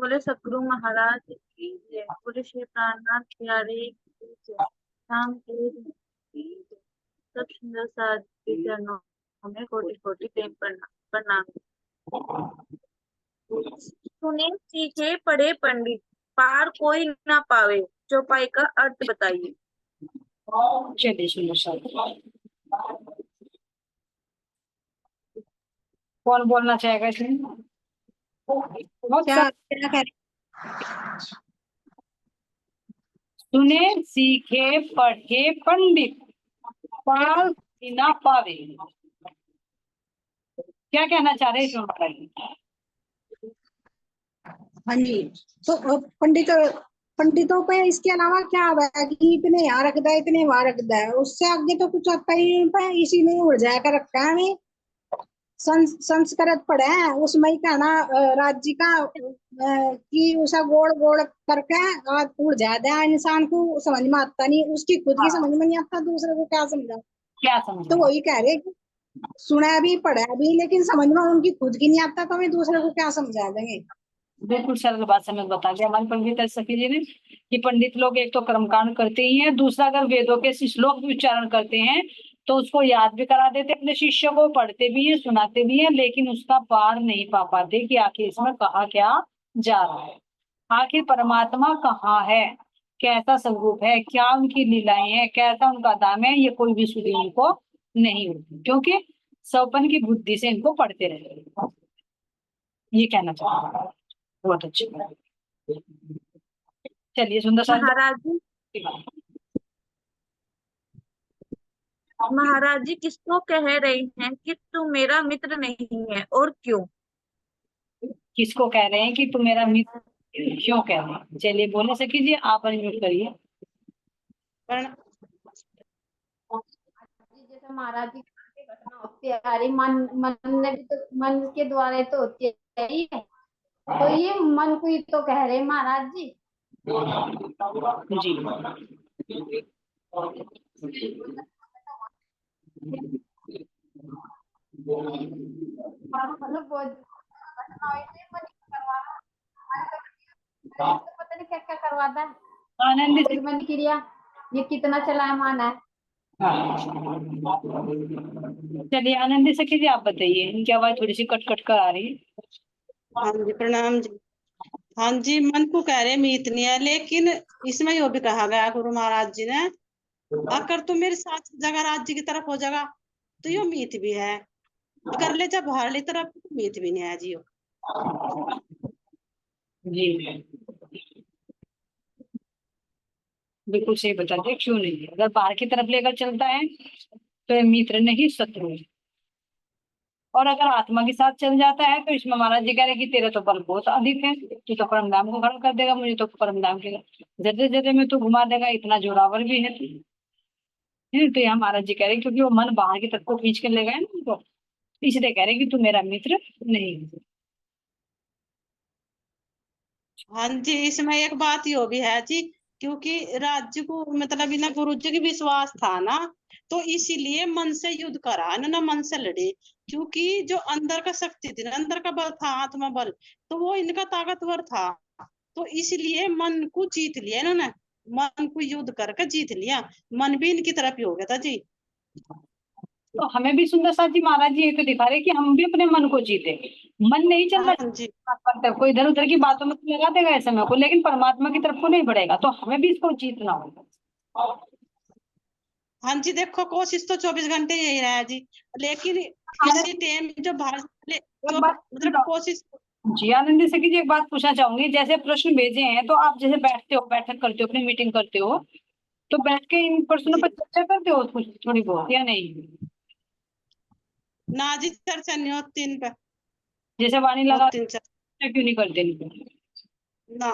बोले सतगुरु महाराज की जय। बोले श्री प्राणनाथ प्यारे की जय। शाम के की जय। सब सुंदर साथ के चरणों में कोटि कोटि प्रेम प्रणाम। सुने सीखे पढ़े पंडित, पार कोई ना पावे, चौपाई का अर्थ बताइए। चलिए सुनो सर, कौन बोलना चाहेगा इसमें? क्या क्या कह सुने सीखे पढ़े पंडित, पार ना पावे। क्या कहना चाह रहे हैं इसमें बताइए। हाँ जी, तो पंडितों पे इसके अलावा क्या है कि इतने यहाँ रख दे, इतने वहां रख दे, उससे आगे तो कुछ आता ही नहीं पे। इसी में उलझा कर रखा है हमें। संस्कृत पढ़े हैं, उसमें ही कहना राज्य का कि उसे गोल गोल करके उलझा दे। इंसान को समझ में आता नहीं, उसकी खुद की समझ में नहीं आता, दूसरे को क्या समझा। क्या तो समझे? वही कह रहे कि सुना भी पढ़ा भी, लेकिन समझ में उनकी खुद की नहीं आता, तो हमें दूसरे को क्या समझा देंगे। बिल्कुल सरल भाषा में बता दिया हमारे पंडित सखी जी ने कि पंडित लोग एक तो कर्मकांड करते ही हैं, दूसरा अगर वेदों के श्लोक भी उच्चारण करते हैं तो उसको याद भी करा देते अपने शिष्य को, पढ़ते भी हैं, सुनाते भी हैं, लेकिन उसका पार नहीं पा पाते कि आखिर इसमें कहा क्या जा रहा है, आखिर परमात्मा कहाँ है, कैसा स्वरूप है, क्या उनकी लीलाएं हैं, कैसा उनका दाम है, ये कोई भी सुधी उनको नहीं होती, क्योंकि सौपन की बुद्धि से इनको पढ़ते रहते हैं। ये कहना चाहता हूँ। बहुत अच्छी बात। चलिए सुंदर सा महाराज जी, महाराज जी किसको कह रहे हैं कि तू मेरा मित्र नहीं है, और क्यों? किसको कह रहे हैं कि तू मेरा मित्र क्यों कह रहे हैं? चलिए बोले सखी जी, आप अनम्यूट करिए। जैसे महाराज जी की घटना होती है, हमारी मन मन ने भी तो मन के द्वारा तो होती है ही है। तो ये मन को ही तो कह रहे हैं महाराज जी। जी मतलब वो घटना हुई थी, मन ही करवाना, तो पता नहीं क्या क्या करवाता है। आनंद फिर मन क्रिया ये कितना चलायमान है। चलिए आनंद सखी जी आप बताइए, इनकी आवाज थोड़ी सी कट कट कर आ रही है। हाँ जी प्रणाम जी। हाँ जी, मन को कह रहे मीत नहीं है, लेकिन इसमें यो भी कहा गया गुरु महाराज जी ने, अगर तू मेरे साथ जगह राज्य की तरफ हो जाएगा तो यो मीत भी है, कर ले जब बाहर ली तरफ मीत भी नहीं है जी। जी बिल्कुल सही बता दिया, क्यों नहीं है। अगर बाहर की तरफ लेकर चलता है तो ये मित्र नहीं शत्रु है, और अगर आत्मा के साथ चल जाता है तो इसमें महाराज जी कह रहे कि तेरे तो बल बहुत अधिक है, तू तो परमधाम को खड़ा कर देगा, मुझे तो परमधाम के जर्रे जर्रे में तू घुमा देगा, इतना जोरावर भी है तू। तो यहाँ महाराज जी कह रहे क्योंकि वो मन बाहर की तरफ को खींच कर ले गए ना उनको, इसलिए कह रहे कि तू मेरा मित्र नहीं है। हाँ जी, इसमें एक बात यो भी है जी, क्योंकि राज्य को मतलब इन्हें गुरु जी की विश्वास था ना, तो इसीलिए मन से युद्ध करा ना, मन से लड़े, क्योंकि जो अंदर का शक्ति थी ना, अंदर का बल था, आत्मा बल, तो वो इनका ताकतवर था, तो इसलिए मन को जीत लिया इन्होंने, मन को युद्ध करके जीत लिया, मन भी इनकी तरफ ही हो गया था जी। तो हमें भी सुंदर साथ जी महाराज जी ये तो दिखा रहे कि हम भी अपने मन को जीते। मन नहीं चल रहा हाँ जी, कोई इधर उधर की बातों में तो लगा देगा ऐसे में को, लेकिन परमात्मा की तरफ को नहीं बढ़ेगा, तो हमें भी इसको जीतना होगा। हाँ जी, देखो कोशिश तो 24 घंटे यही रहा है जी, लेकिन किसी टाइम जो बाहर एक बात मतलब कोशिश। जी आनंद से की जी एक बात पूछना चाहूंगी, जैसे प्रश्न भेजे हैं तो आप जैसे बैठते हो, बैठक करते हो, अपनी मीटिंग करते हो, तो बैठ के इन प्रश्नों पर चर्चा करते हो कुछ थोड़ी बहुत या नहीं? ना जी, चर्चा नहीं होती इन पे, जैसे वाणी लगा होती नहीं, क्यों नहीं करते इन पे? ना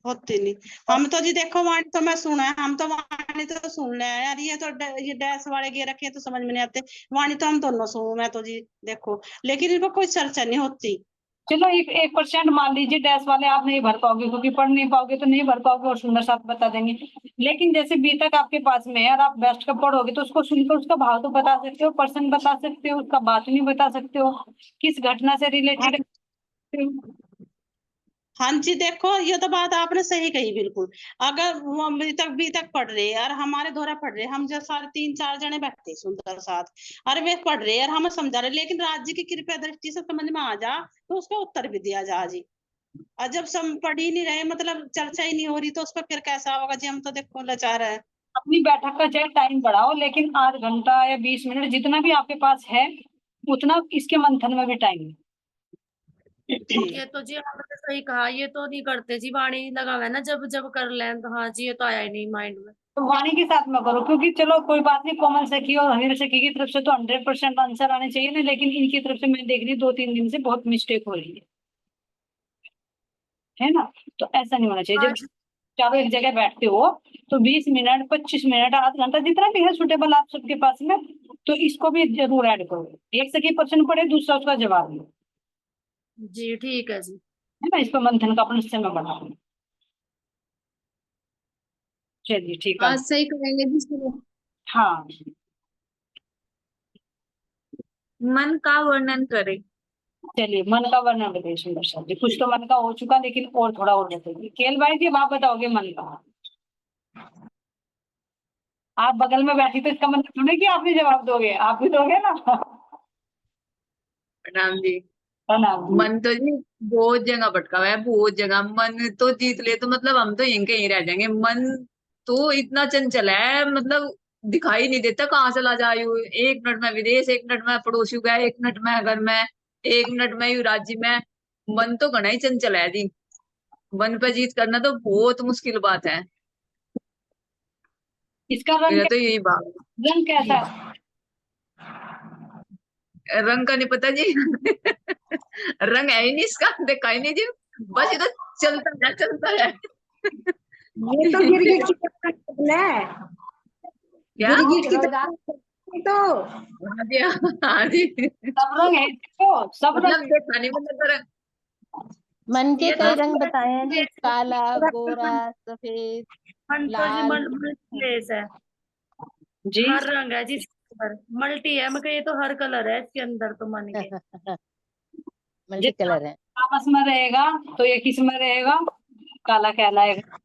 होती नहीं। हम तो जी देखो वाणी तो मैं सुना है, हम तो वाणी तो सुन रहे हैं यार, ये तो ये डैश वाले गे रखे तो समझ में नहीं आते, वाणी तो हम दोनों सुनू मैं तो जी देखो, लेकिन इन पर कोई चर्चा नहीं होती। चलो 1% मान लीजिए डैश वाले आप नहीं भर पाओगे, क्योंकि पढ़ नहीं पाओगे तो नहीं भर पाओगे, और सुंदर साथ बता देंगे। लेकिन जैसे बी तक आपके पास में है और आप बेस्ट का पढ़ोगे तो उसको सुनकर उसका भाव तो बता सकते हो, पर्सन बता सकते हो, उसका बात नहीं बता सकते हो, किस घटना से हाँ, रिलेटेड। हाँ जी, देखो ये तो बात आपने सही कही बिल्कुल। अगर वो अभी तक पढ़ रहे यार, हमारे द्वारा पढ़ रहे, हम जो सारे 3-4 जने बैठे सुंदर साथ, अरे वे पढ़ रहे यार, हमें समझा रहे, लेकिन राज्य की कृपया दृष्टि से समझ में आ जा तो उसका उत्तर भी दिया जा जी। और जब सब पढ़ ही नहीं रहे, मतलब चर्चा ही नहीं हो रही, तो उस पर फिर कैसा होगा जी? हम तो देखो लाचार है। अपनी बैठक का चाहे टाइम बढ़ाओ, लेकिन आध घंटा या 20 मिनट जितना भी आपके पास है उतना इसके मंथन में भी टाइम ये तो जी आपने सही कहा, ये तो नहीं करते जी, वाणी लगा हुआ है ना, जब जब कर लें तो हाँ जी, ये तो आया ही नहीं माइंड में। तो वाणी के साथ में करो, क्योंकि चलो कोई बात नहीं, कोमल सखी और हनीर सखी की तरफ से तो 100% आंसर आने चाहिए ना, लेकिन इनकी तरफ से मैं देख रही हूँ 2-3 दिन से बहुत मिस्टेक हो रही है ना। तो ऐसा नहीं होना चाहिए। हाँ जब जी। चारों एक जगह बैठते हो तो 20 मिनट, 25 मिनट, आध घंटा, जितना भी है सुटेबल आप सबके पास में, तो इसको भी जरूर ऐड करो। एक सखी प्रश्न पढ़े, दूसरा उसका जवाब दो, जी ठीक है जी। है ना। इस पर मंथन का अपन समय बढ़ाओ। चलिए ठीक है। आज सही करेंगे जी शुरू। हाँ, मन का वर्णन करें। चलिए मन का वर्णन बताइए सुंदर सा जी। कुछ तो मन का हो चुका, लेकिन और थोड़ा और बताइए। केल भाई जी, अब आप बताओगे मन का। आप बगल में बैठी तो इसका मतलब थोड़ी कि आप भी जवाब दोगे, आप भी दोगे ना। प्रणाम जी। प्रणाम जी। मन तो जी बहुत जगह भटका हुआ है, बहुत जगह। मन तो जीत ले तो मतलब हम तो यहीं कहीं रह जाएंगे। मन तो इतना चंचल है, मतलब दिखाई नहीं देता कहाँ चला जाए यूं। 1 मिनट में विदेश, 1 मिनट में पड़ोसी गया, 1 मिनट में घर में, 1 मिनट में यू राज्य में। मन तो घना ही चंचल है जी। मन पे जीत करना तो बहुत मुश्किल बात है। इसका रंग मेरा तो यही बात। रंग कैसा है? रंग का नहीं पता जी। रंग है ही नहीं इसका, देखा ही नहीं जी। बस ये तो चलता है, चलता है। ये तो गिरगिट की तरह है, क्या? गिरगिट की रोजगार तरह तो। हाँ जी, हाँ जी। सब रंग है इसको, सब मतलब रंग। देखा नहीं, मतलब रंग। मन के ये कई तो रंग बताए हैं जी, काला, पूरा गोरा, सफेद, मन तो जी लाल। मल्टीप्लेस है, जी, हर रंग है जी इसके अंदर, मल्टी है, मैं ये तो हर कलर है इसके अंदर तो मन के। मल्टी कलर है। आपस में रहेगा तो ये किस में रहेगा? काला कहलाएगा।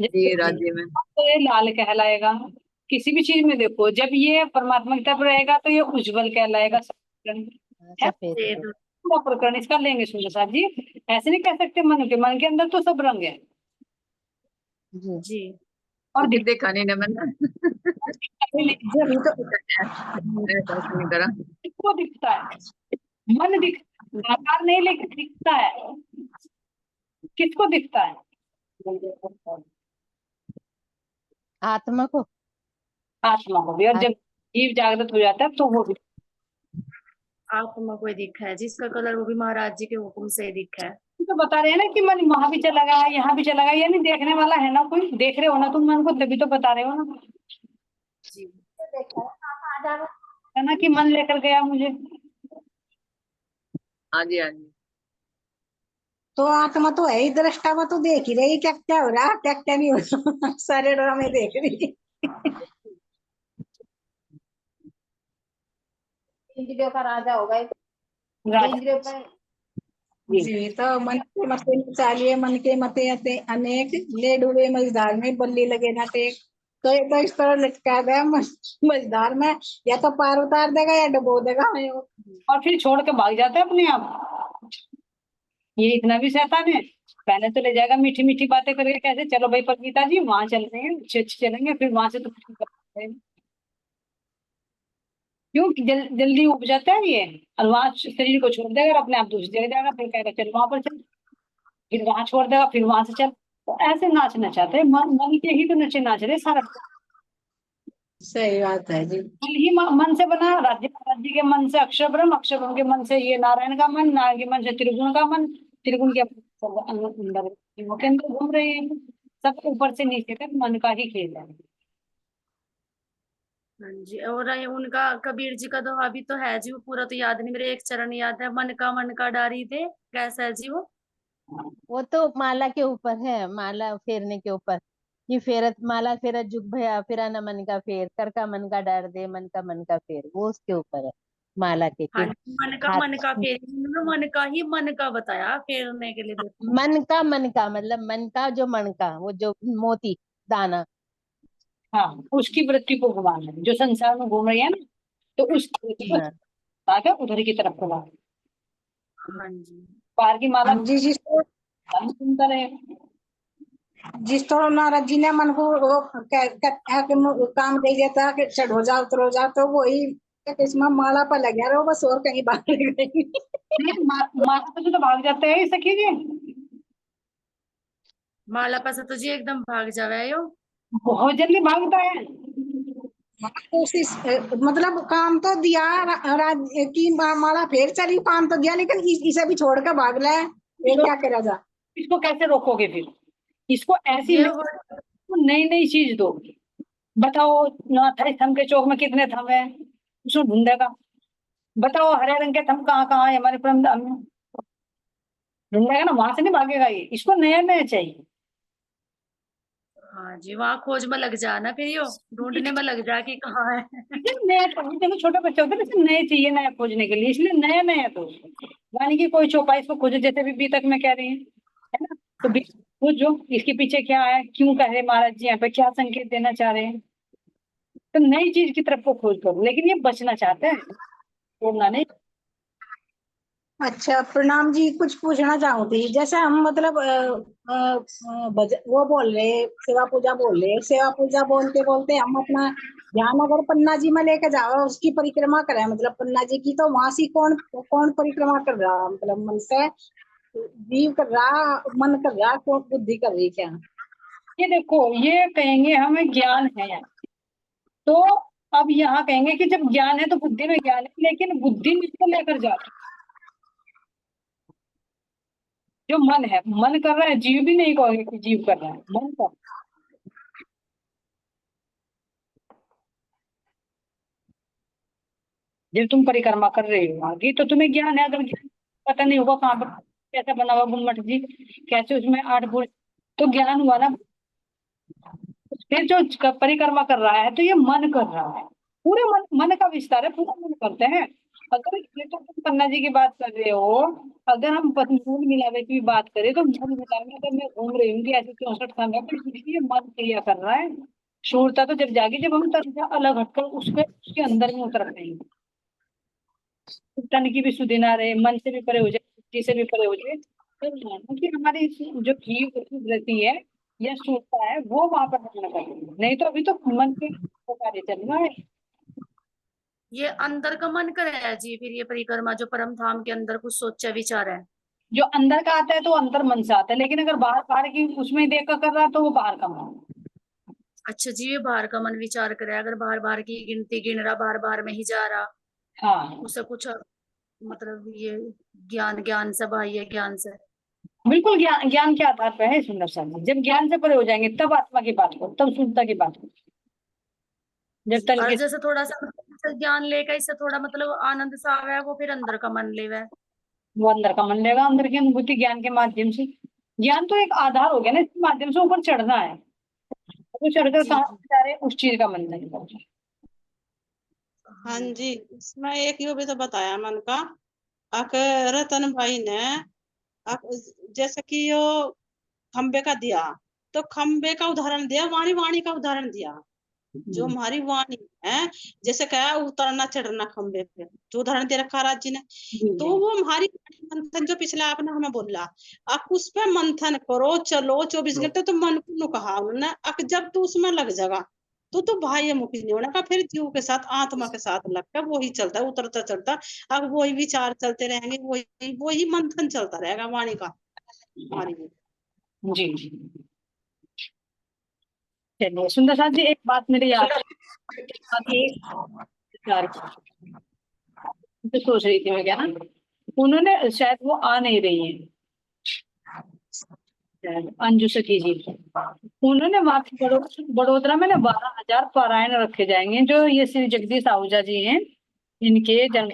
जी जब राज्य में। तो ये लाल कहलाएगा। किसी भी चीज में देखो, जब ये परमात्मा की तरफ रहेगा तो ये उज्जवल कहलाएगा, सफेद है। सफेद ये है। तो पूरा प्रकरण इसका लेंगे सुंदर साहब जी। ऐसे नहीं कह सकते मन के अंदर तो सब रंग है। जी। जी। और क्योंकि देखा नहीं ना मैंने। जब तो ऐसा नहीं करा। किसको दिखता है? मन दिख आकार नहीं, लेकिन दिखता है। किसको दिखता है? आत्मा को। आत्मा को भी। और जब जीव जागृत हो जाता है तो वो भी। आत्मा को ही दिखा है जिसका कलर, वो भी महाराज जी के हुक्म से ही दिखा है। तो बता रहे हैं ना कि मन वहां भी चला गया, यहाँ भी चला गया, यानी देखने वाला है ना कोई। देख रहे हो ना तुम मन को, तभी तो बता रहे हो ना, जी। है ना, कि मन लेकर गया मुझे। हाँ जी, हाँ जी। तो आत्मा तो है ही, दृष्टा में तो देख ही रही क्या क्या हो रहा है, क्या क्या नहीं हो रहा। सारे ड्रामे देख रही। इंद्रियों का राजा होगा ये। राज इंद्रियों पर जी। जी तो मन के मते चालिए, मन के मते अते अनेक, ले डूबे मझधार में बल्ली लगे ना टेक। तो ये तो इस तरह लटका गया मझधार में, या तो पार उतार देगा या डुबो देगा हमें वो। और फिर छोड़ के भाग जाता है अपने आप। ये इतना भी शैतान है। पहले तो ले जाएगा मीठी मीठी बातें करके, कैसे चलो भाई पविता जी वहां चलते हैं, अच्छे अच्छे चलेंगे, फिर वहां से तो कुछ नहीं कर सकते। क्यों कि जल्दी उब जाता है ये। और वहां शरीर को छोड़ देगा और अपने आप दूसरी जगह जाएगा, फिर कहेगा चल वहां पर चल, फिर वहां छोड़ देगा, फिर वहां से चल। तो ऐसे नाचना चाहते हैं, मन मन के ही तो नचे नाच रहे सारा। सही बात है जी। मन ही मन से बना। राज्य के मन से अक्षर ब्रह्म, अक्षर ब्रह्म के मन से ये नारायण का मन, नारायण के मन से त्रिगुण का मन, त्रिगुण के अंदर वो के अंदर घूम रहे हैं। सब ऊपर से नीचे तक मन का ही खेल है। हाँ जी। और ये उनका कबीर जी का दोहा भी तो है जी, वो पूरा तो याद नहीं, मेरे एक चरण याद है, मन का डारी दे, कैसा है जी वो तो माला के ऊपर है, माला फेरने के ऊपर। ये फेरत माला फेरत जुग भया, फिरा न मन का फेर, कर का मन का डार दे, मन का फेर, वो उसके ऊपर है। माला के हाँ कि जी, मन हाथ का फेरने में मन का बताया फेरने के लिए देखो। मन का मतलब मन का जो मन का वो जो मोती दाना। हाँ, उसकी वृत्ति को घुमाना है, जो संसार में घूम रही है ना, तो उसकी वृत्ति को हाँ ताकि उधर की तरफ घुमाना। हाँ जी। बाहर की माला हाँ जी, सुनता रहे। जिस तरह नारद जी ने मन को वो काम दे दिया था कि चढ़ो जाओ उतरो जाओ, तो वही इसमें माला पर लग गया, बस और कहीं बाहर गई। नहीं, माला से तो भाग जाते हैं सखी जी, माला पास तो जी एकदम भाग जावे यो। बहुत जल्दी भागता है। कोशिश मतलब काम तो दिया, राज की माला फिर चली, काम तो दिया, लेकिन इसे भी छोड़ कर भाग ले, ये क्या करा जा। इसको कैसे रोकोगे फिर? इसको ऐसी ये नई नई चीज दो। बताओ, 28 थम के चौक में कितने थम है, उसको ढूंढेगा। बताओ, हरे रंग के थम कहाँ कहाँ है हमारे परमधाम में, ढूंढेगा ना, वहां से नहीं भागेगा ये। इसको नया नया चाहिए। हाँ जी, वहाँ खोज में लग जाना, फिर यो ढूंढने में लग जा कि कहाँ है। नया चाहिए, देखो छोटे बच्चे होते हैं ना, नए चाहिए नया खोजने के लिए, इसलिए नया नया तो यानी कि कोई चौपाई इसको खोजे, जैसे भी तक में कह रही है ना, तो खोजो इसके पीछे क्या है, क्यों कह रहे महाराज जी यहाँ पे, क्या संकेत देना चाह रहे हैं। तो नई चीज की तरफ को खोज करो, लेकिन ये बचना चाहते हैं, छोड़ना नहीं। अच्छा प्रणाम जी, कुछ पूछना चाहूंगी। जैसे हम मतलब वो बोल रहे सेवा पूजा बोल रहे, सेवा पूजा बोलते बोलते हम अपना ध्यान अगर पन्ना जी में लेके जाओ, उसकी परिक्रमा करें, मतलब पन्ना जी की, तो वहां से कौन कौन परिक्रमा कर रहा, मतलब मन से जीव कर रहा, मन कर रहा, कौन बुद्धि कर रही क्या। ये देखो, ये कहेंगे हमें ज्ञान है, तो अब यहाँ कहेंगे कि जब ज्ञान है तो बुद्धि में ज्ञान है, लेकिन बुद्धि इसको लेकर जा रही है। जो मन है, मन कर रहा है, जीव भी नहीं कहोगे कि जीव कर रहा है, मन कर। जब तुम परिक्रमा कर रहे हो आगे, तो तुम्हें ज्ञान है। अगर ज्ञान पता नहीं होगा कहाँ पर कैसा बना हुआ गुम्मट जी, कैसे उसमें 8 बुर्ज, तो ज्ञान हुआ ना। फिर जो परिक्रमा कर रहा है, तो ये मन कर रहा है, पूरे मन का विस्तार है, पूरा मन करते हैं। अगर ये तो तुम पन्ना जी की बात कर रहे हो, अगर हम मूल मिलावे की भी बात करें, तो मूल मिलावे अगर मैं घूम रही हूँ कि ऐसे 64 खान है, तो इसलिए मन क्रिया कर रहा है। शूरता तो जब जागी, जब हम तन से अलग हटकर उसके अंदर में उतर रहे हैं, तन की भी सुधि ना रहे, मन से भी परे हो जाए, बुद्धि से भी परे हो जाए, तो मानो कि हमारी जो जीव वृत्ति है या सूरता है, वो वहां पर रखना चाहिए। नहीं तो अभी तो मन के कार्य चल रहा है। ये अंदर का मन करे है जी, फिर ये परिक्रमा जो परम धाम के अंदर कुछ सोचा विचार है। जो अंदर का आता है तो अंतर मन से आता है, लेकिन अगर बाहर बाहर की उसमें देख कर कर रहा है, तो वो बाहर का मन। अच्छा जी, ये बाहर का मन विचार करे, अगर बाहर बाहर की गिनती गिन रहा, बाहर बाहर में ही जा रहा, हाँ, उसे कुछ मतलब ये ज्ञान ज्ञान से बाह्य ज्ञान से। बिल्कुल। ज्ञान ज्ञान के आधार पर है सुंदर सा। जब ज्ञान से परे हो जाएंगे, तब आत्मा की बात करो, तब शुद्धता की बात करो। जब तन और के जैसे थोड़ा सा मतलब ज्ञान लेकर इससे थोड़ा मतलब आनंद सा आ गया, वो फिर अंदर का मन ले वह। वो अंदर का मन लेगा, अंदर की अनुभूति ज्ञान के माध्यम से। ज्ञान तो एक आधार हो गया ना, इसके माध्यम से ऊपर चढ़ना है, तो चढ़कर जी कहाँ जी। जा रहे हैं, उस चीज का मन नहीं करना। हाँ जी, इसमें एक यो भी तो बताया मन का। अक रतन भाई ने जैसे कि यो खंबे का दिया, तो खंबे का उदाहरण दिया, वाणी वाणी का उदाहरण दिया। जो हमारी वाणी है, जैसे क्या उतरना चढ़ना खंबे पे, जो उदाहरण दे रखा राज जी ने, तो वो हमारी मंथन जो पिछला आपने हमें बोला, आप उस पे मंथन करो, चलो 24 घंटे, तो मन को कहा उन्होंने, अब जब तू उसमें लग जाएगा, तो बाह्य मुखी नहीं होने का, फिर जीव के साथ आत्मा के साथ लगता वही चलता है, उतरता चढ़ता। अब वही विचार चलते रहेंगे, वही वही मंथन चलता रहेगा वाणी का हमारी। जी जी। चलिए सुंदर साथ जी, एक बात मेरे याद तो सोच रही थी मैं, क्या ना, उन्होंने शायद वो आ नहीं रही है, अंजू सखी जी, उन्होंने वहां पे बड़ोदरा में ना 12,000 पारायण रखे जाएंगे, जो ये श्री जगदीश आहूजा जी हैं, इनके जन्म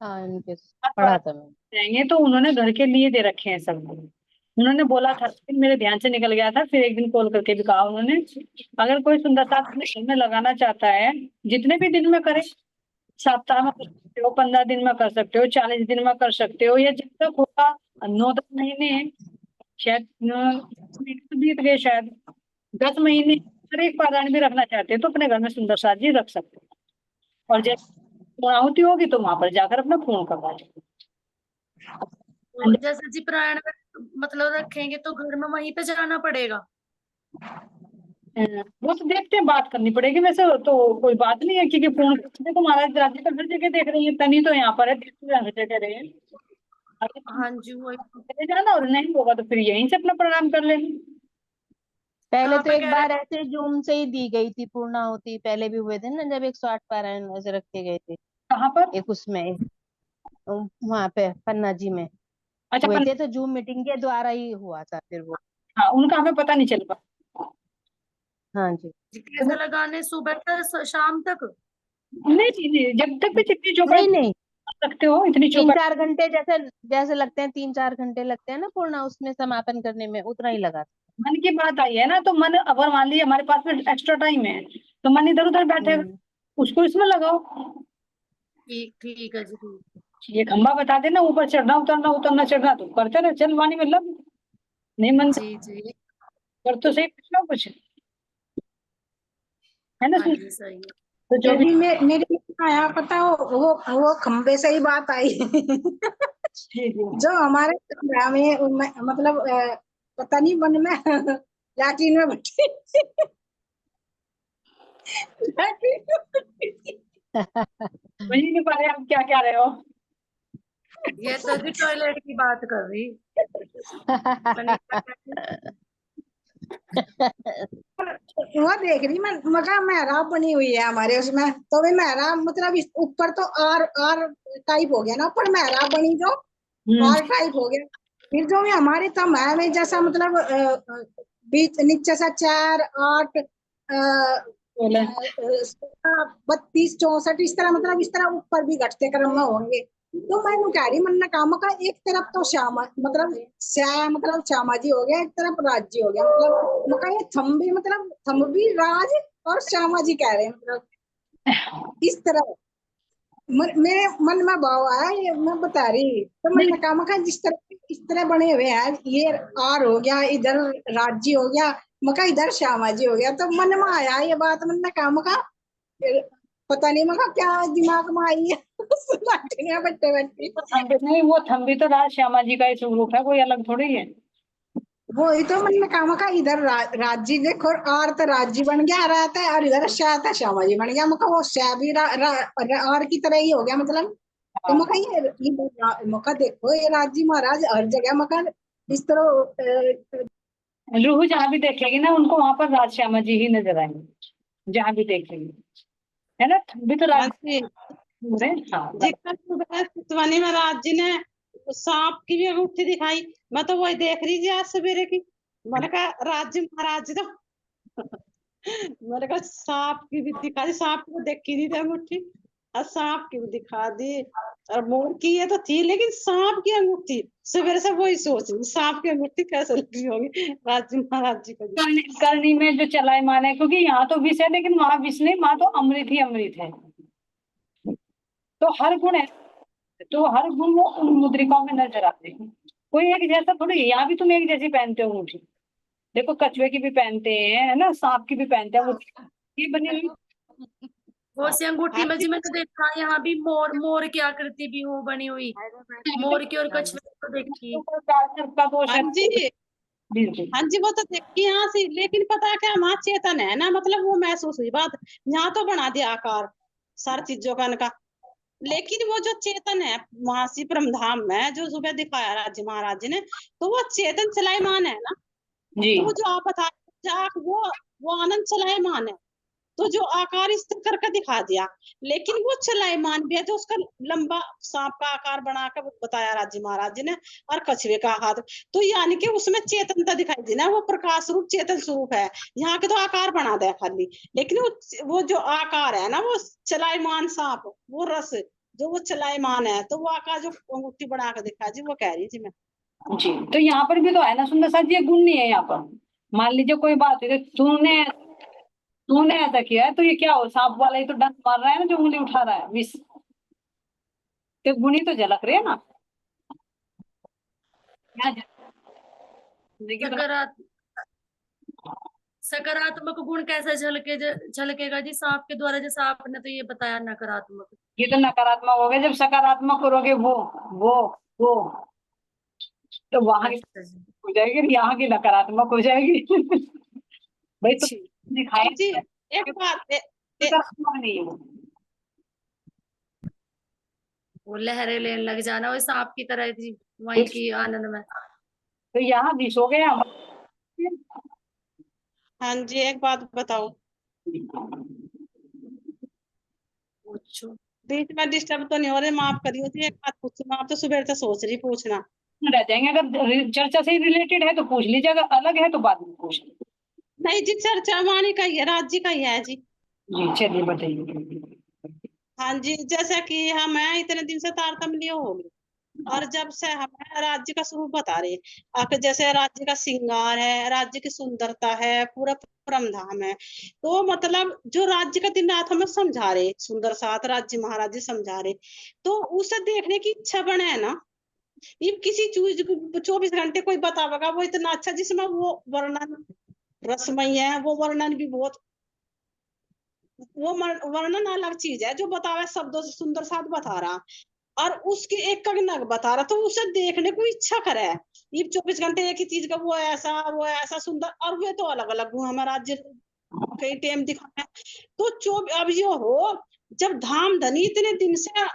हाँ इनके पढ़ा था मैं। जाएंगे, तो उन्होंने घर के लिए दे रखे हैं सब। उन्होंने बोला था, फिर मेरे ध्यान से निकल गया था, फिर एक दिन कॉल करके भी कहा उन्होंने, अगर कोई सुंदर साथ अपने घर में लगाना चाहता है, जितने भी दिन में करे, सप्ताह में कर सकते हो, 15 दिन में कर सकते हो, 40 दिन में कर सकते हो, या जब तक होगा 9-10 महीने, शायद 9 महीने तो बीत गए, शायद 10 महीने अगर एक पारायण भी रखना चाहते हो तो अपने घर में सुंदर साथ जी रख सकते हो। और जब पूर्णाहुति होगी तो वहां पर जाकर अपना पूर्ण करवा लो। तो जैसे जी प्राण मतलब रखेंगे तो घर में वहीं पे जाना पड़ेगा। वो तो देखते हैं, बात करनी पड़ेगी, वैसे तो कोई बात नहीं है, क्योंकि पूर्ण देखो महाराज राज्य का हर जगह देख रही है, तनी तो यहाँ पर है, हर जगह रहे हैं। हाँ जी वही। चले जाना, और नहीं होगा तो फिर यहीं से अपना प्रणाम कर लेना। पहले कहाँ तो पे एक कह बार रहे ऐसे जूम से ही दी गई थी पूर्णाहुति, पहले भी हुए थे ना जब 108 पारायण ऐसे रखे गए थे, कहाँ पर? एक उसमें वहां पे पन्ना जी में अच्छा हुए थे, तो जूम मीटिंग के द्वारा ही हुआ था फिर वो। हाँ, उनका हमें पता नहीं चल पाया। हाँ जी। जी कैसे लगाने, सुबह से शाम तक? नहीं जी, नहीं, जब तक भी जितनी चौपाई नहीं नहीं, कर सकते हो इतनी 3-4 घंटे जैसे जैसे लगते हैं, 3-4 घंटे लगते हैं ना पूर्ण उसमें समापन करने में, उतना ही लगा। मन की बात आई है ना, तो मन अगर मान लीजिए हमारे पास में एक्स्ट्रा टाइम है तो मन इधर उधर बैठेगा, हम्म। उसको इसमें लगाओ। ठीक ठीक है जी ठीक। ये खंबा बता देना, ऊपर चढ़ना उतरना उतरना चढ़ना, तो करते रहे, चल वाणी में लग। नहीं मन जी जी कर तो सही, कुछ ना कुछ है ना। हाँ जी सही है। तो जो ये भी भी मेरे को आया पता हो, वो खंबे से ही बात आई। जी जी जो हमारे कमरा में मतलब पता नहीं मन में लैट्रिन में बैठी। लैट्रिन में बैठी। वही नहीं पा रहे आप क्या क्या रहे हो। ये तो जी टॉयलेट की बात कर रही। मैंने कहा, वो देख रही मैं, मगर मेहराब बनी हुई है हमारे उसमें, तो वे मेहराब मतलब ऊपर तो आर आर टाइप हो गया ना, ऊपर मेहराब बनी जो आर टाइप हो गया। फिर जो भी हमारे तम है में जैसा मतलब बीच नीचे से 4, 8, बोले 32, 64 इस तरह, मतलब इस तरह ऊपर भी घटते क्रम में होंगे। तो मैं कह रही मन काम का, एक तरफ तो श्यामा मतलब श्याम मतलब श्यामा जी हो गया, एक तरफ राज जी हो गया, मतलब मैं ये थम भी मतलब थम भी राज और श्यामा जी कह रहे हैं, मतलब इस तरह मेरे मन में भाव आया, ये मैं बता रही। तो नहीं, मैंने कहा मका जिस तरह इस तरह बने हुए हैं, ये आर हो गया, इधर राज्य हो गया, मका इधर श्यामा जी हो गया, तो मन में आया ये बात, मैंने कहा मका पता नहीं मका क्या दिमाग में आई है। बैठे बैठे नहीं, वो थम्बी तो राज श्यामा जी का ही स्वरूप है, कोई अलग थोड़ी है। वो ही तो मैंने कहा मका इधर राज्य देखो, आर तो राज्य बन गया रहता है, और इधर शाह था श्यामा जी बन गया, मका वो शाह भी आर की तरह ही हो गया मतलब। तो हाँ, मका ये मका देखो, ये राज्य महाराज हर जगह मका इस तरह रूह जहाँ भी देखेगी ना उनको वहां पर राज श्यामा जी ही नजर आएंगे, जहाँ भी देखेंगे, है ना। थम्बी तो हाँ राज जी। हाँ जी कल सुबह शिवानी महाराज जी ने सांप की भी अंगूठी दिखाई। मैं तो वही देख रही थी आज सवेरे की। मैंने कहा राज्य महाराज जी तो मैंने कहा सांप की भी दिखा दी, सांप को देखी नहीं थी अंगूठी, और सांप की भी दिखा दी। और मोर की ये तो थी, लेकिन सांप की अंगूठी सवेरे से वही सोच रही, सांप की अंगूठी कैसे लगी होगी राज्य महाराज जी को। करनी में जो चलायमान है, क्योंकि यहाँ तो विष है लेकिन वहां विष नहीं, वहां तो अमृत ही अमृत है। तो हर गुण है, तो हर गुण वो उन मुद्रिकाओं में नजर आते हैं। कोई एक जैसा थोड़ी है, यहाँ भी तुम एक जैसी पहनते हो अंगूठी, देखो कछुए की भी पहनते हैं, है ना, सांप की भी पहनते हैं, वो ये बनी हुई। वो सी अंगूठी में जी मैंने देखा यहाँ भी मोर, मोर की आकृति भी हो बनी हुई, मोर की और कछुए की तो देखी। का दोष हाँ है। जी। बिल्कुल। हाँ जी वो तो देखी यहाँ से, लेकिन पता क्या वहां चेतन है ना, मतलब वो महसूस हुई बात। यहाँ तो बना दिया आकार सारी चीजों का इनका, लेकिन वो जो चेतन है वहां से परम धाम में जो सुबह दिखाया राज्य महाराज जी ने, तो वो चेतन चलायमान है ना। जी तो वो जो आप बता वो आनंद चलायमान है। तो जो आकार इस तरह करके दिखा दिया, लेकिन वो चलायमान भी है, जो उसका लंबा सांप का आकार बना कर बताया राज्य महाराज जी ने, और कछुए का हाथ। तो यानी कि उसमें चेतनता दिखाई दी ना, वो प्रकाश रूप चेतन स्वरूप है। यहाँ के तो आकार बना दिया खाली, लेकिन वो जो आकार है ना, वो चलायमान सांप, वो रस जो वो चलायमान है, तो वो आकार जो अंगूठी बना कर दिखा जी, वो कह रही थी मैं। जी, तो यहाँ पर भी तो है ना सुंदर सा जी, ये गुण नहीं है यहाँ पर। मान लीजिए कोई बात है, तूने तूने ऐसा किया है तो ये क्या हो, सांप वाला ही तो डंक मार रहा है ना, जो उंगली उठा रहा है विष, तो गुणी तो झलक रही है ना। क्या जिंदगी बना। सकारात्मक गुण कैसे झलकेगा जी सांप के द्वारा, जैसा आपने तो ये बताया नकारात्मक। ये तो नकारात्मक हो गया, जब सकारात्मक करोगे वो वो तो वहां की अच्छा जी। हो जाएगी और यहाँ की नकारात्मक हो जाएगी। भाई तो जी दिखाई जी एक बात सकारात्मक नहीं है वो। वो लहरें लेने लग जाना वो सांप की तरह जी, वहीं की आनंद में। तो यहाँ विष हो गया। हाँ जी एक बात बताओ, पूछो। बीच में डिस्टर्ब तो नहीं हो रहे, माफ करियो जी, एक बात पूछूं, आप तो सुबह से सोच रही पूछना। रह जाएंगे, अगर चर्चा से रिलेटेड है तो पूछ लीजिए, अगर अलग है तो बाद में पूछ लीजिए। नहीं जी, चर्चा वाणी का ही है, राज्य का ही है जी। जी चलिए बताइए। हाँ जी, जैसे कि हम इतने दिन से तारतम्य हो गए, और जब से हमें राज्य का स्वरूप बता रहे, आप जैसे राज्य का श्रृंगार है, राज्य की सुंदरता है, पूरा परमधाम है, तो मतलब जो राज्य का दिन रात हमें समझा रहे, सुंदर साथ राज्य महाराज समझा रहे, तो उसे देखने की इच्छा बने है ना। ये किसी चीज को 24 घंटे कोई बतावेगा वो इतना अच्छा, जिसमें वो वर्णन रसमय है, वो वर्णन भी बहुत, वो वर्णन अलग चीज है, जो बतावे शब्दों से सुंदर साथ बता रहा, और उसके एक नग बता रहा, तो उसे देखने को इच्छा करे। ये 24 घंटे एक ही चीज का, वो ऐसा सुंदर, और वे तो अलग अलग हुआ हमारा राज्य कई टाइम दिखाना है। तो अब ये हो, जब धाम धनी इतने दिन से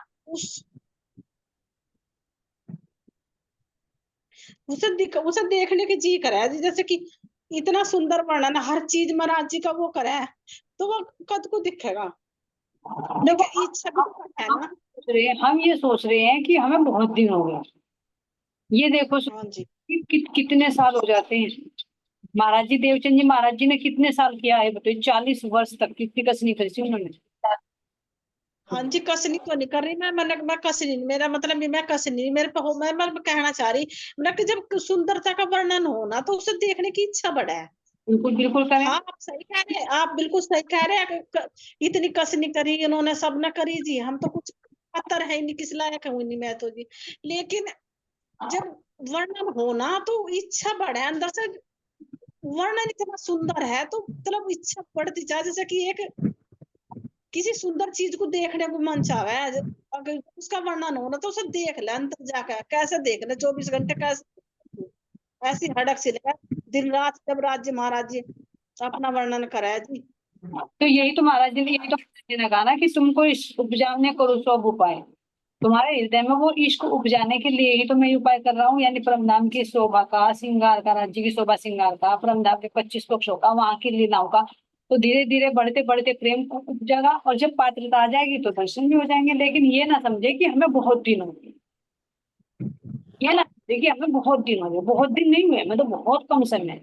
उसे देखने की जी करे, जैसे कि इतना सुंदर वर्णन हर चीज में राज्य का वो करे, तो वो कद को दिखेगा। देखो लेकिन इच्छा भी तो है ना। हम ये सोच रहे हैं कि हमें बहुत दिन हो गए, ये देखो हाँ जी कितने साल हो जाते हैं। महाराज जी देवचंद जी महाराज जी ने कितने साल किया है बताइए, 40 वर्ष तक कितनी कसनी करी थी उन्होंने। हाँ जी, कसनी तो नहीं कर रही मैं कसनी नहीं, मेरा मतलब भी मैं कसनी नहीं, मेरे पे हो, मैं कहना चाह रही, मतलब कि जब सुंदरता का वर्णन हो ना, तो उसे देखने की इच्छा बढ़े है। बिल्कुल बिल्कुल करें। हाँ आप सही कह रहे हैं, आप बिल्कुल सही कह रहे हैं, इतनी कसनी करी उन्होंने, सब ने करी जी, हम तो कुछ पत्थर है ही नहीं, किस लायक हूँ नहीं मैं तो जी। लेकिन जब वर्णन हो ना, तो इच्छा बढ़े अंदर से, वर्णन इतना सुंदर है तो मतलब इच्छा बढ़ती जाए, जैसे कि एक किसी सुंदर चीज को देखने को मन चाहे, अगर उसका वर्णन हो ना, तो उसे देख ले अंदर जाकर, कैसे देख ले 24 घंटे, कैसे ऐसी हड़क सी लगे दिन रात, जब राज्य महाराज जी अपना वर्णन कराया जी। तो यही तो महाराज जी ने, यही तो महाराज जी ने कहा ना कि तुमको इश्क उपजाने करो सब उपाय, तुम्हारे हृदय में वो इश्क उपजाने के लिए ही तो मैं ये उपाय कर रहा हूँ, यानी परमधाम की शोभा का, श्रृंगार का, राज्य की शोभा श्रृंगार का, परमधाम के 25 पक्षों का, वहां की लीलाओं का, तो धीरे धीरे बढ़ते बढ़ते प्रेम को उपजेगा, और जब पात्रता आ जाएगी तो दर्शन भी हो जाएंगे। लेकिन ये ना समझे कि हमें बहुत दिन हो गए, ये ना देखिए हमें बहुत दिन हो गए, बहुत दिन नहीं हुए, मैं तो बहुत कम समय।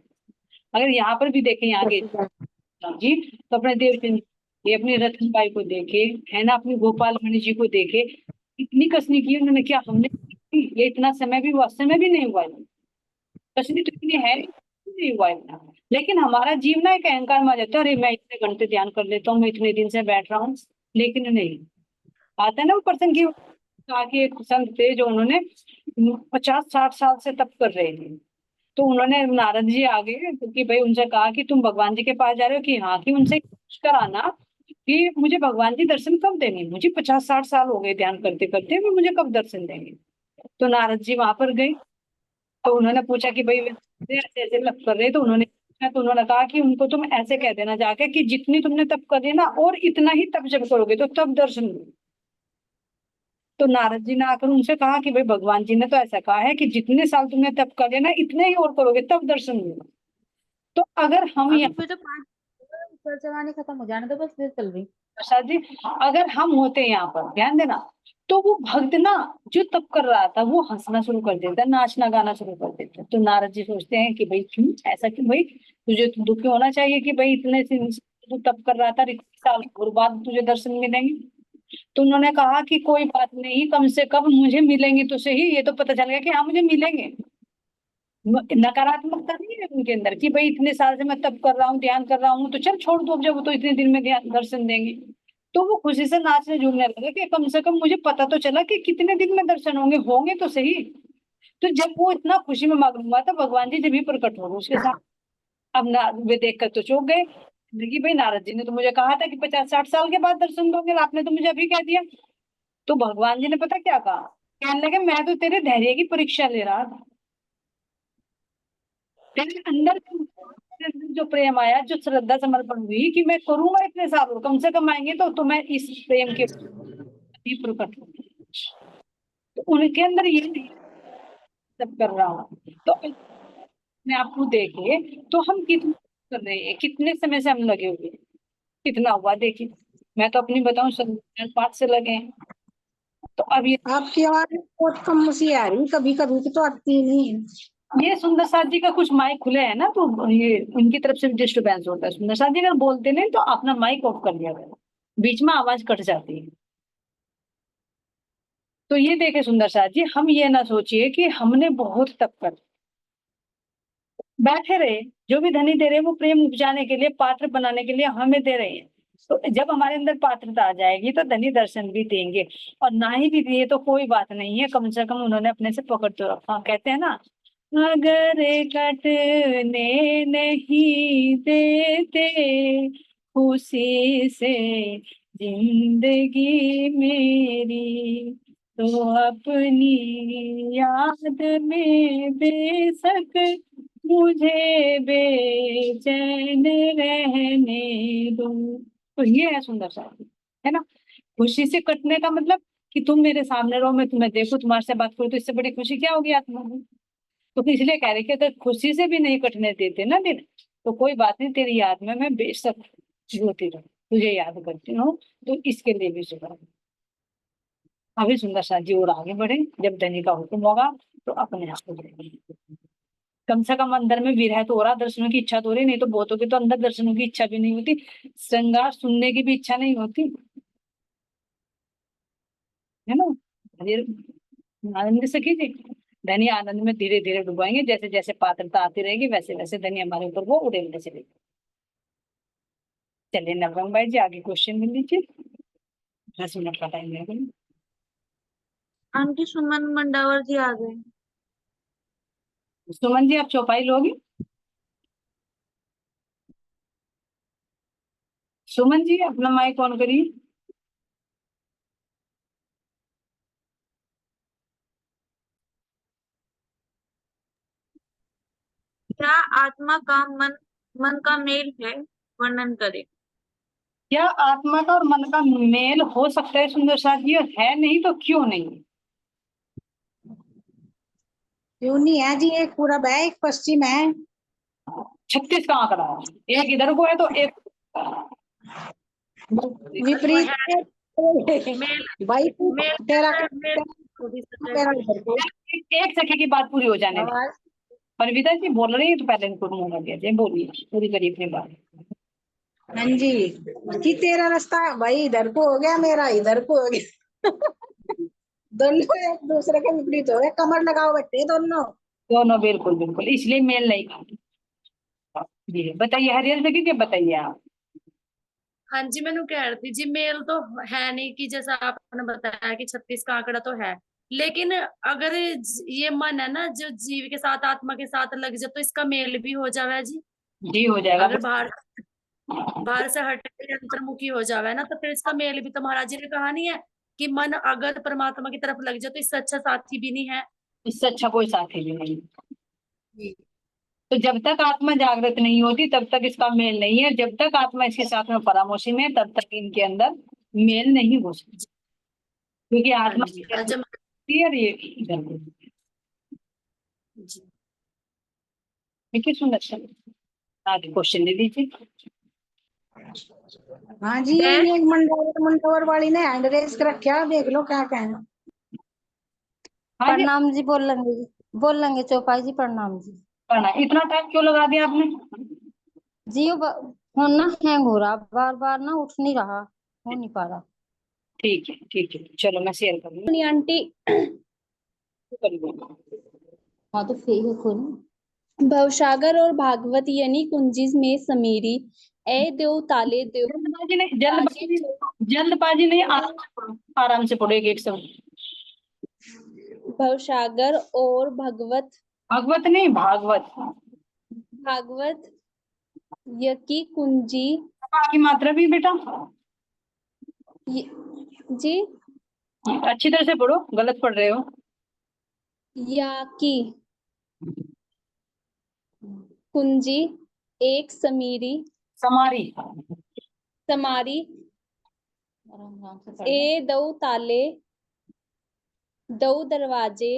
अगर यहाँ पर भी देखें आगे जी, तो अपने देवचंद ये अपनी रतन बाई को देखे, है ना, अपनी गोपाल मणि जी को देखे, इतनी कसनी की उन्होंने, क्या हमने की? ये इतना समय भी वास्तव में भी नहीं हुआ है, कसनी तो इतनी है नहीं हुआ इतना। लेकिन हमारा जीव ना एक अहंकार में आ जाता है, अरे मैं इतने घंटे ध्यान कर लेता हूँ, मैं इतने दिन से बैठ रहा हूँ, लेकिन नहीं आता है ना वो पर्सन की। आगे एक संत थे जो उन्होंने 50-60 साल से तप कर रहे थे, तो उन्होंने नारद जी आ गए, क्योंकि भाई उनसे कहा कि तुम भगवान जी के पास जा रहे हो, कि हाँ, कि उनसे पूछ कर आना कि मुझे भगवान जी दर्शन कब देंगे, मुझे 50-60 साल हो गए ध्यान करते करते, वो मुझे कब दर्शन देंगे। तो नारद जी वहां पर गए, तो उन्होंने पूछा कि भाई ऐसे ऐसे तप कर रहे, तो उन्होंने पूछा, तो उन्होंने कहा कि उनको तुम ऐसे कह देना जाके कि जितनी तुमने तप कर ली ना, और इतना ही तप जब करोगे तो तब दर्शन दो। तो नारद जी ने आकर उनसे कहा कि भाई भगवान जी ने तो ऐसा कहा है कि जितने साल तुमने तप कर लेना, इतने ही और करोगे तब दर्शन मिलेगा। तो अगर हम अभी यहाँ फिर तो 5 चर्चा वाणी खत्म हो जाने दो, बस फिर चल रही। प्रसाद जी, अगर हम होते यहाँ पर, ध्यान देना, तो वो भक्त ना जो तप कर रहा था वो हंसना शुरू कर देता, नाचना गाना शुरू कर देता। तो नारद जी सोचते हैं कि भाई क्यों ऐसा, क्यों भाई, तुझे तो दुखी होना चाहिए कि भाई इतने से तू तप कर रहा था, इतने साल और बाद तुझे दर्शन मिलेंगे। तो उन्होंने कहा कि कोई बात नहीं, कम से कम मुझे मिलेंगे तो सही, ये तो पता चल गया कि हाँ मुझे मिलेंगे, नकारात्मकता नहीं है उनके अंदर कि भाई इतने साल से मैं तप कर रहा हूँ, ध्यान कर रहा हूँ, तो चल छोड़ दो, अब जब वो तो इतने दिन में ध्यान दर्शन देंगे। तो वो खुशी से नाचने झूमने लगे कि कम से कम मुझे पता तो चला कि कितने दिन में दर्शन होंगे, होंगे तो सही। तो जब वो इतना खुशी में मगन हुआ तो भगवान जी जब भी प्रकट हो गए उसके साथ। अब ना वे देख कर तो चौंक गए कि भाई नारद जी ने तो मुझे कहा था कि 50-60 साल के बाद दर्शन दोगे, और आपने तो मुझे अभी कह दिया। तो भगवान जी ने पता क्या कहा, कहने लगे मैं तो तेरे धैर्य की परीक्षा ले रहा था। तेरे अंदर जो प्रेम आया, जो श्रद्धा समर्पण हुई कि मैं करूंगा इतने साल और कम से कम आएंगे तो मैं इस प्रेम के प्रति प्रकट हूँ। तो उनके अंदर ये सब कर रहा हूँ। तो अपने आप को देखे तो हम कितना कर रहे हैं, कितने समय से हम लगे हुए हैं, कितना हुआ देखिए। मैं तो अपनी बताऊं 5 से लगे हैं। तो अब आपकी आवाज बहुत कम सी आ रही, कभी कभी तो आती नहीं है। ये सुंदर साथ जी का कुछ माइक खुले है ना, तो ये उनकी तरफ से डिस्टरबेंस होता है। सुंदर साथ जी अगर बोलते नहीं तो अपना माइक ऑफ कर दिया करें, बीच में आवाज कट जाती है। तो ये देखे सुंदर साथ जी, हम ये ना सोचिए कि हमने बहुत तप कर बैठे रहे, जो भी धनी दे रहे हैं वो प्रेम उपजाने के लिए, पात्र बनाने के लिए हमें दे रहे हैं। तो जब हमारे अंदर पात्रता आ जाएगी तो धनी दर्शन भी देंगे, और ना ही भी दिए तो कोई बात नहीं है, कम से कम उन्होंने अपने से पकड़ तो रखा। कहते हैं ना, अगर कटने नहीं देते खुशी से जिंदगी मेरी, तो अपनी याद में बेशक मुझे बेचैन रहने दो। तो ये है सुंदर सा, है ना। खुशी से कटने का मतलब कि तुम मेरे सामने रहो, मैं तुम्हें देखूं, तुम्हारे से बात करूं, तो इससे बड़ी खुशी क्या होगी आत्मा में। तो इसलिए कह रहे कि अगर खुशी से भी नहीं कटने देते ना दिन, तो कोई बात नहीं, तेरी याद में मैं बेशक रोती रहूं, तुझे याद करती हूँ, तो इसके लिए भी शुक्र है। अभी सुंदर सा जी और आगे बढ़े, जब धनी का हुक्म होगा तो अपने आप हो जाएगी। कम से कम अंदर में विरह तो हो रहा, दर्शनों की इच्छा तो हो रही, नहीं तो बहुतों की तो अंदर दर्शनों की इच्छा भी नहीं होती, श्रृंगार सुनने की भी इच्छा नहीं होती, है ना। ये आनंद से कीजिए, धनी आनंद में धीरे धीरे डुबाएंगे, जैसे जैसे पात्रता आती रहेगी वैसे वैसे धनी हमारे ऊपर वो उड़ेलने चलेगी। चलिए नवरंग भाई जी आगे क्वेश्चन मिल लीजिए, 10 मिनट का टाइम है। आंटी सुमन मंडावर जी आ गए। सुमन जी आप चौपाई लोगे? सुमन जी अपना माइक ऑन करिए। क्या आत्मा का मन का मेल है, वर्णन करें। क्या आत्मा का और मन का मेल हो सकता है सुंदर साथ जी, और है नहीं तो क्यों नहीं? क्यों नहीं है जी, एक पूरब है एक पश्चिम है। 36 का आंकड़ा है, एक इधर को है तो एक विपरीत है। भाई मेल तेरा मेल हो भी सकता है तेरा जी। इधर को एक सखी की बात पूरी हो जाने दे। आवाज। परविता जी बोल रही है तो पहले इनको मुंह लग गया, बोलिए पूरी करिए अपनी बात। हाँ जी, कि तेरा रास्ता भाई इधर को हो गया, मेरा इधर को हो गया। दोनों एक दूसरे के विपरीत हो गए, कमर लगाओ बच्चे दोनों। दोनों बिल्कुल बिल्कुल, इसलिए मेल नहीं खाता। जी बताइए हरियल सखी जी, बताइए आप। हाँ जी, मैंने कह रही थी जी, मेल तो है नहीं कि जैसा आपने बताया कि 36 का आंकड़ा तो है, लेकिन अगर ये मन है ना जो जीव के साथ आत्मा के साथ लग जाए तो इसका मेल भी हो जावे जी। जी हो जाएगा। अगर बाहर से हट के अंतर्मुखी हो जावे ना तो फिर इसका मेल भी, तो महाराज जी ने कहा नहीं है कि मन अगर परमात्मा की तरफ लग जाए तो इससे अच्छा साथी भी नहीं है। इससे अच्छा कोई साथी भी नहीं। जी। तो जब तक आत्मा जागृत नहीं होती तब तक इसका मेल नहीं है, जब तक आत्मा इसके साथ में परामोशी में तब तक इनके अंदर मेल नहीं हो सकता, क्योंकि हाँ आत्मा जी। जब ये इधर को। जी ठीक है सुंदर, आगे क्वेश्चन दे दीजिए। हाँ जी, ये मंडोर वाली ने हैंड रेस कर रखा, देख लो क्या कहना। हाँ जी, प्रणाम जी, बोल लेंगे चौपाई जी, प्रणाम जी। करना इतना टाइम क्यों लगा दिया आपने? जियो फोन ना हैंग हो रहा, बार बार ना उठ नहीं रहा, हो नहीं पा रहा। ठीक है चलो मैं शेयर करूंगी। नहीं आंटी, करूंगी। हाँ तो फिर खोल। भवसागर और भागवत यानी कुंजी में समीरी, ए देव ताले देव। जल्दबाजी नहीं, जल्दबाजी नहीं, आराम से पढ़ो एक सब। भवसागर और भगवत, भागवत नहीं, भागवत। भागवत यकी कुंजी, की मात्रा भी बेटा जी अच्छी तरह से पढ़ो, गलत पढ़ रहे हो। या की कुंजी एक समीरी, समारी, समारी, ए दो ताले, दो दरवाजे,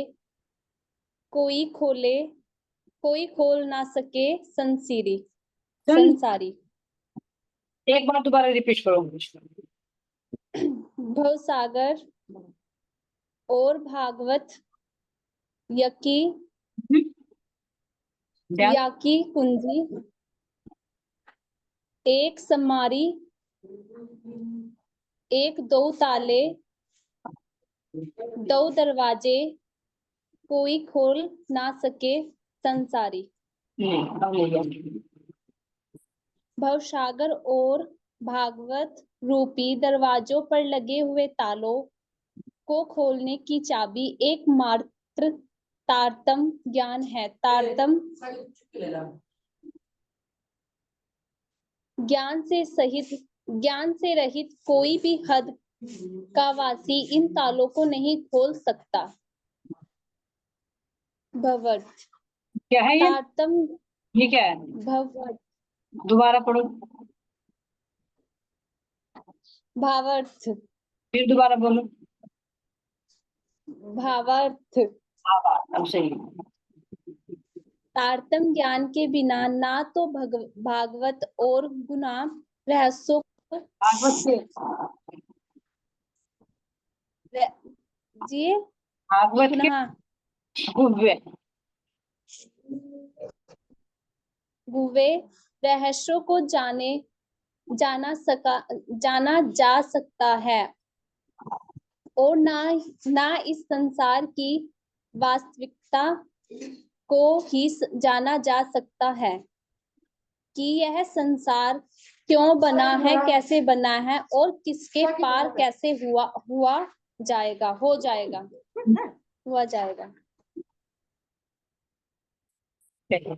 कोई खोले, कोई खोल ना सके, संसीरी, संसारी। एक बार दोबारा रिपीट करो। भवसागर और भागवत यकी, याकी कुंजी एक समारी, एक दो ताले, दो दरवाजे, कोई खोल ना सके, संसारी। भवसागर और भागवत रूपी दरवाजों पर लगे हुए तालों को खोलने की चाबी एकमात्र तारतम ज्ञान है। तारतम ज्ञान से रहित कोई भी हद का वासी इन तालों को नहीं खोल सकता। भवर्त क्या है ये? तारतम, ये क्या है? भवर्त, दोबारा पढ़ो। भावार्थ, फिर दोबारा बोलो। भावार्थ। अब सही। तारतम ज्ञान के बिना ना तो भागवत और गुना रहस्यों जी भागवत के गुवे रहस्यों को जाना जा सकता है और ना इस संसार की वास्तविकता को ही जाना जा सकता है कि यह संसार क्यों बना है, कैसे बना है और किसके पार कैसे हुआ जाएगा।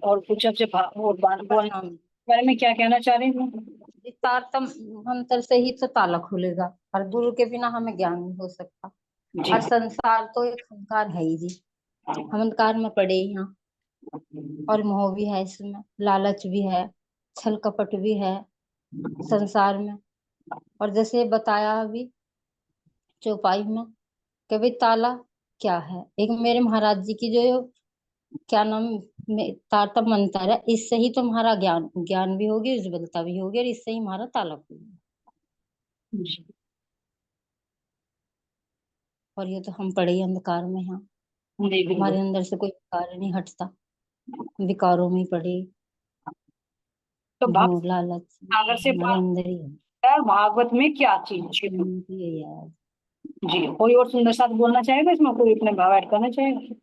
और कुछ आपसे बारे में क्या कहना चाह रही हूँ? तारतम मंत्र से ही तो ताला खुलेगा और गुरु के बिना हमें ज्ञान नहीं हो सकता। और संसार तो एक अंधकार है ही जी, हम अंधकार में पड़े यहाँ, और मोह भी है इसमें, लालच भी है, छल कपट भी है संसार में। और जैसे बताया अभी चौपाई में कि भाई ताला क्या है, एक मेरे महाराज जी की जो क्या नाम में तारतम मंत्र है, इससे ही तुम्हारा ज्ञान भी होगी, उज्ज्वलता भी होगी, और इससे ही हमारा ताला खुलेगा। और ये तो हम पड़े ही अंधकार में हैं, हमारे अंदर से कोई विकार नहीं हटता, विकारों में पड़े, तो लालच अगर से हमारे अंदर ही है। यार भागवत में क्या चीज है यार जी? कोई और सुंदर साथ बोलना चाहेगा इसमें? कोई अपने भाव ऐड करना चाहेगा?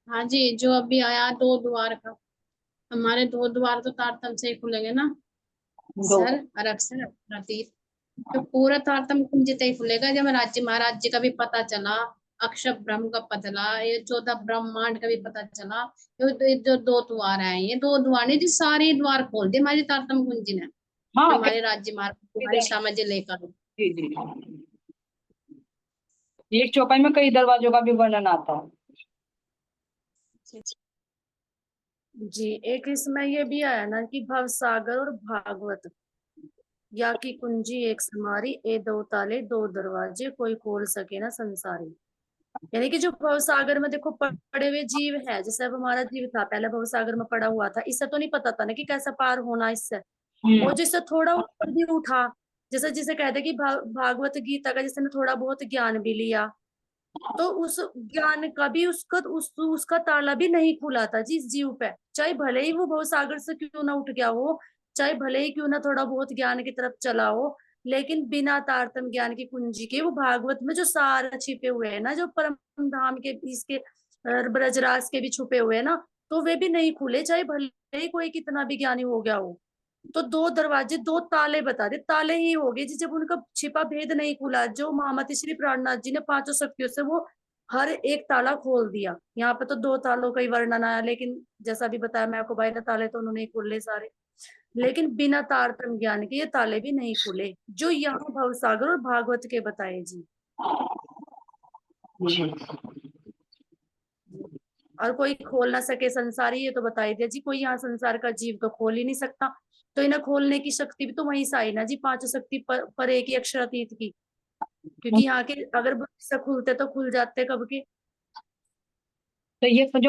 हाँ जी, जो अभी आया दो द्वार का, हमारे दो द्वार तो तारतम से ही खुलेंगे ना, सर और अक्षर प्रतीत, तो पूरा तारतम कुंजित ही खुलेगा जब राज्य महाराज जी का भी पता चला, अक्षर ब्रह्म का पता चला, ये 14 ब्रह्मांड का भी पता चला। जो दो द्वार आए, ये दो द्वार ने जी सारे द्वार खोल दिए हमारी तारतम कुंजी ने। हमारे राज्य महाराज समझ लेकर एक चौपाई में कई दरवाजों का भी वर्णन आता है जी। एक इसमें ये भी आया ना कि भवसागर और भागवत या की कुंजी एक समारी, ए दो ताले दो दरवाजे, कोई खोल सके ना संसारी। यानी कि जो भवसागर में देखो पड़े हुए जीव है, जैसे अब हमारा जीव था पहले भवसागर में पड़ा हुआ था, इससे तो नहीं पता था ना कि कैसा पार होना इससे, और जिससे थोड़ा ऊपर भी उठा, जैसे जिसे कहते कि भागवत गीता का जिसने थोड़ा बहुत ज्ञान भी लिया, तो उस ज्ञान का भी उसका ताला भी नहीं खुला था जिस जीव पे, चाहे भले ही वो भवसागर से क्यों ना उठ गया हो, चाहे भले ही क्यों ना थोड़ा बहुत ज्ञान की तरफ चला हो, लेकिन बिना तारतम ज्ञान की कुंजी के वो भागवत में जो सार छिपे हुए हैं ना, जो परम धाम के इसके ब्रजराज के भी छुपे हुए हैं ना, तो वे भी नहीं खुले, चाहे भले ही कोई कितना भी ज्ञानी हो गया हो। तो 2 दरवाजे 2 ताले बता दे, ताले ही हो गए जी, जब उनका छिपा भेद नहीं खुला। जो महामती श्री प्राणनाथ जी ने 5 शक्तियों से वो हर एक ताला खोल दिया। यहाँ पे तो 2 तालों का ही वर्णन आया, लेकिन जैसा भी बताया मैं आपको, भाई ने ताले तो उन्होंने खोले सारे, लेकिन बिना तारतम्य ज्ञान के ये ताले भी नहीं खुले, जो यहाँ भवसागर और भागवत के बताए जी। और कोई खोल ना सके संसारी, ये तो बता ही दिया जी, कोई यहाँ संसार का जीव तो खोल ही नहीं सकता। तो इन्हें खोलने की शक्ति भी तो वहीं से आई ना जी, 5 शक्ति पर एक ही अक्षरातीत की, क्योंकि यहाँ के अगर से खुलते तो खुल जाते कब के। तो ये जो